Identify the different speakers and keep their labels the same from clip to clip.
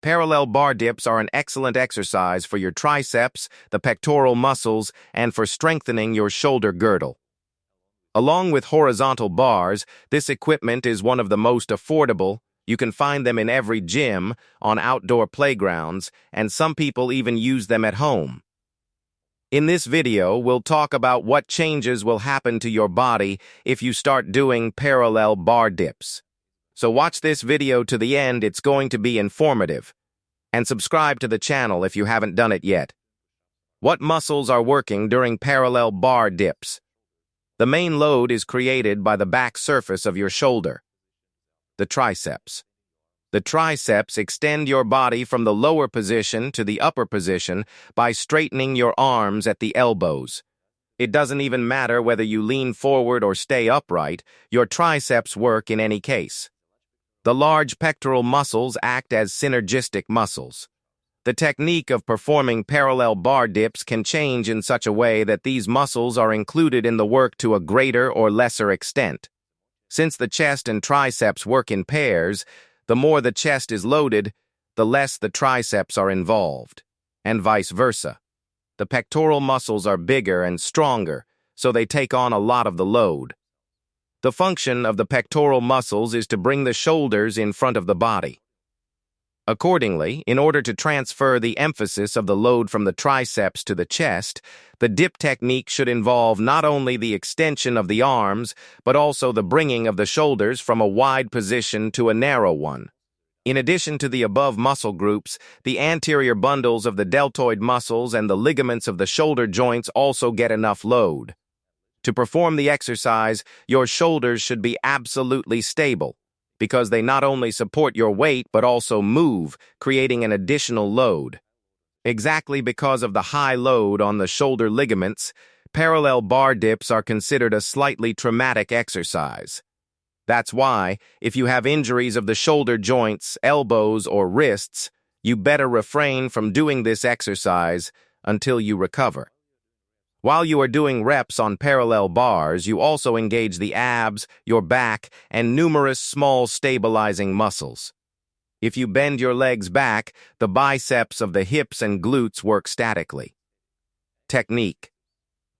Speaker 1: Parallel bar dips are an excellent exercise for your triceps, the pectoral muscles, and for strengthening your shoulder girdle. Along with horizontal bars, this equipment is one of the most affordable. You can find them in every gym, on outdoor playgrounds, and some people even use them at home. In this video, we'll talk about what changes will happen to your body if you start doing parallel bar dips. So watch this video to the end, it's going to be informative. And subscribe to the channel if you haven't done it yet. What muscles are working during parallel bar dips? The main load is created by the back surface of your shoulder, the triceps. The triceps extend your body from the lower position to the upper position by straightening your arms at the elbows. It doesn't even matter whether you lean forward or stay upright, your triceps work in any case. The large pectoral muscles act as synergistic muscles. The technique of performing parallel bar dips can change in such a way that these muscles are included in the work to a greater or lesser extent. Since the chest and triceps work in pairs, the more the chest is loaded, the less the triceps are involved, and vice versa. The pectoral muscles are bigger and stronger, so they take on a lot of the load. The function of the pectoral muscles is to bring the shoulders in front of the body. Accordingly, in order to transfer the emphasis of the load from the triceps to the chest, the dip technique should involve not only the extension of the arms, but also the bringing of the shoulders from a wide position to a narrow one. In addition to the above muscle groups, the anterior bundles of the deltoid muscles and the ligaments of the shoulder joints also get enough load. To perform the exercise, your shoulders should be absolutely stable, because they not only support your weight but also move, creating an additional load. Exactly because of the high load on the shoulder ligaments, parallel bar dips are considered a slightly traumatic exercise. That's why, if you have injuries of the shoulder joints, elbows, or wrists, you better refrain from doing this exercise until you recover. While you are doing reps on parallel bars, you also engage the abs, your back, and numerous small stabilizing muscles. If you bend your legs back, the biceps of the hips and glutes work statically. Technique: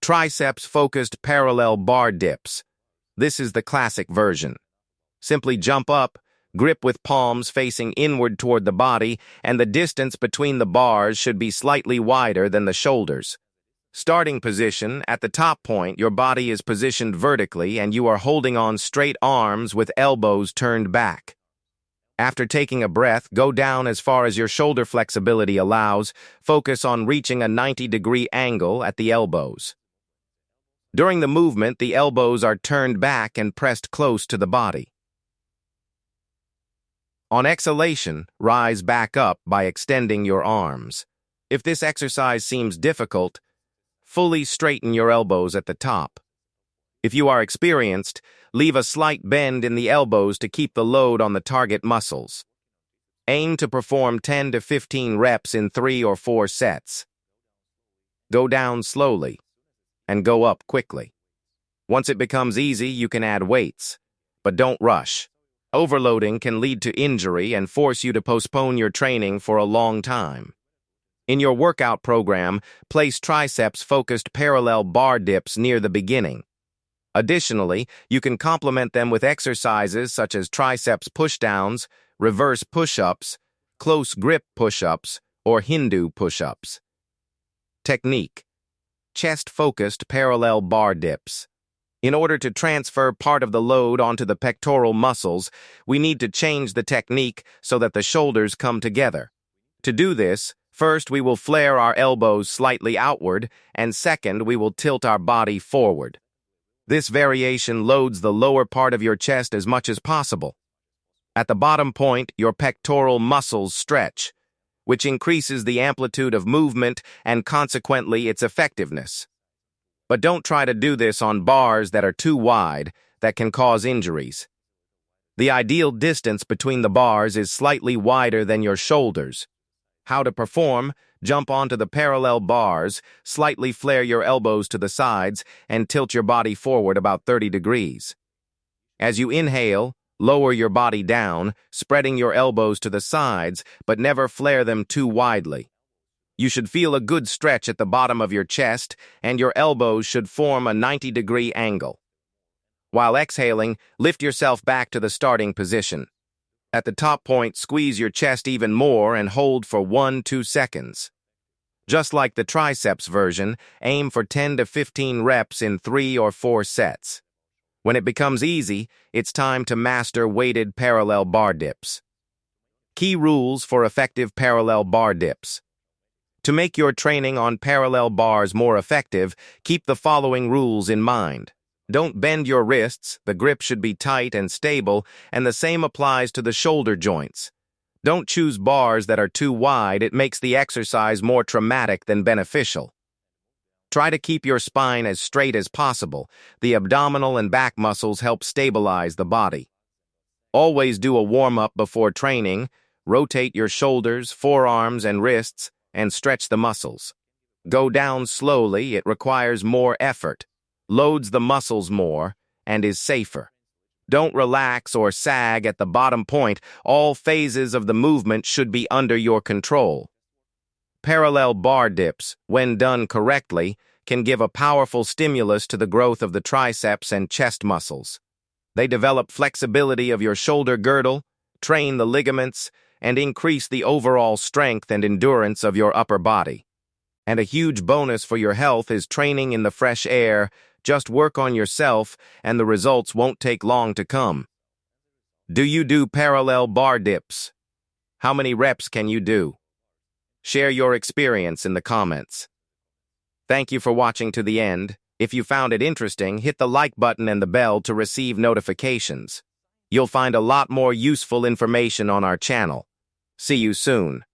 Speaker 1: Triceps-focused parallel bar dips. This is the classic version. Simply jump up, grip with palms facing inward toward the body, and the distance between the bars should be slightly wider than the shoulders. Starting position: at the top point, your body is positioned vertically and you are holding on straight arms with elbows turned back. After taking a breath, go down as far as your shoulder flexibility allows. Focus on reaching a 90-degree angle at the elbows. During the movement, the elbows are turned back and pressed close to the body. On exhalation, rise back up by extending your arms. If this exercise seems difficult, fully straighten your elbows at the top. If you are experienced, leave a slight bend in the elbows to keep the load on the target muscles. Aim to perform 10 to 15 reps in 3 or 4 sets. Go down slowly and go up quickly. Once it becomes easy, you can add weights, but don't rush. Overloading can lead to injury and force you to postpone your training for a long time. In your workout program, place triceps-focused parallel bar dips near the beginning. Additionally, you can complement them with exercises such as triceps pushdowns, reverse push-ups, close grip push-ups, or Hindu push-ups. Technique: Chest-focused parallel bar dips. In order to transfer part of the load onto the pectoral muscles, we need to change the technique so that the shoulders come together. To do this, first, we will flare our elbows slightly outward, and second, we will tilt our body forward. This variation loads the lower part of your chest as much as possible. At the bottom point, your pectoral muscles stretch, which increases the amplitude of movement and consequently its effectiveness. But don't try to do this on bars that are too wide, that can cause injuries. The ideal distance between the bars is slightly wider than your shoulders. How to perform: jump onto the parallel bars, slightly flare your elbows to the sides, and tilt your body forward about 30 degrees. As you inhale, Lower your body down, spreading your elbows to the sides, but never flare them too widely. You should feel a good stretch at the bottom of your chest, and your elbows should form a 90-degree angle. While exhaling, lift yourself back to the starting position. At the top point, squeeze your chest even more and hold for 1-2 seconds. Just like the triceps version, aim for 10 to 15 reps in 3 or 4 sets. When it becomes easy, it's time to master weighted parallel bar dips. Key rules for effective parallel bar dips. To make your training on parallel bars more effective, keep the following rules in mind. Don't bend your wrists, the grip should be tight and stable, and the same applies to the shoulder joints. Don't choose bars that are too wide, it makes the exercise more traumatic than beneficial. Try to keep your spine as straight as possible. The abdominal and back muscles help stabilize the body. Always do a warm-up before training. Rotate your shoulders, forearms, and wrists, and stretch the muscles. Go down slowly, it requires more effort, loads the muscles more, and is safer. Don't relax or sag at the bottom point. All phases of the movement should be under your control. Parallel bar dips, when done correctly, can give a powerful stimulus to the growth of the triceps and chest muscles. They develop flexibility of your shoulder girdle, train the ligaments, and increase the overall strength and endurance of your upper body. And a huge bonus for your health is training in the fresh air. Just work on yourself, and the results won't take long to come. Do you do parallel bar dips? How many reps can you do? Share your experience in the comments. Thank you for watching to the end. If you found it interesting, hit the like button and the bell to receive notifications. You'll find a lot more useful information on our channel. See you soon.